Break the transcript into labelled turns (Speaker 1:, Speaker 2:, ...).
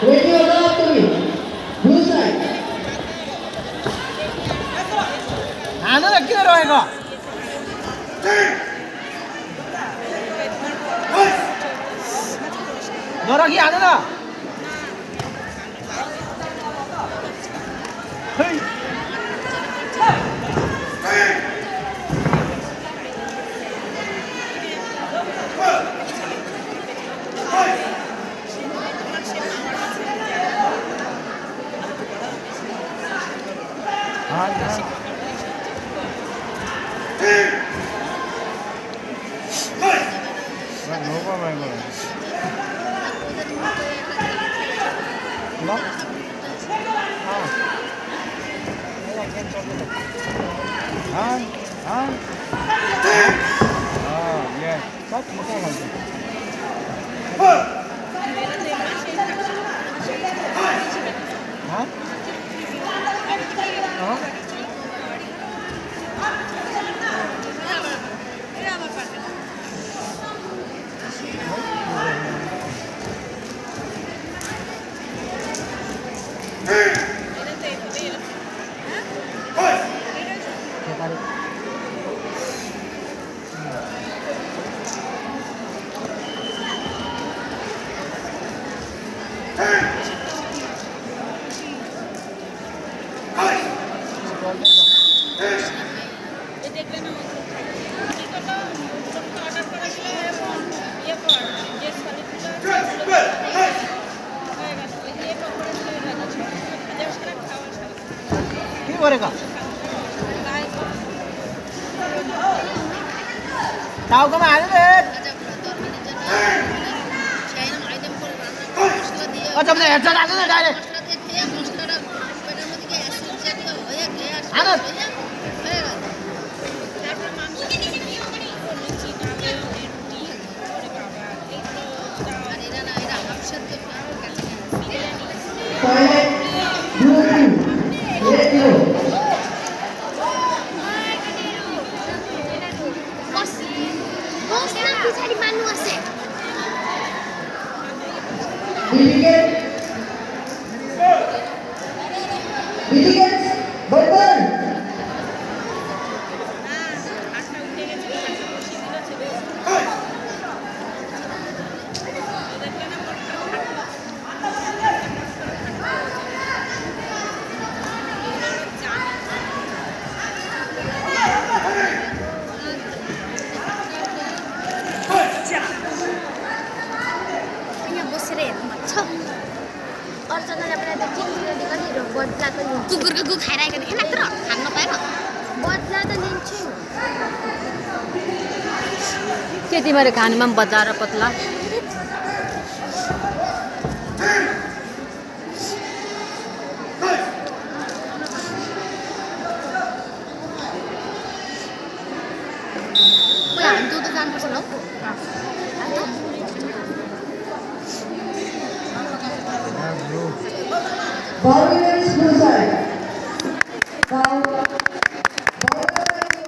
Speaker 1: ready हो जाओ तुम्ही ब्लू साइड
Speaker 2: आना किन रहेको नर कि आनु न टाउकोमा हाल्नु रे अच्छा अपने हेडसेट हाल्नु न डाइरेक्ट हाल्नु
Speaker 3: कुकुरको गु खाइरहेको देखेन तर खान नपाएर बदला त लिन्छु
Speaker 4: के तिमीहरू खानुमा पनि बच्चा र पतला
Speaker 3: हामी दुध जानुपर्छ ल
Speaker 1: Ball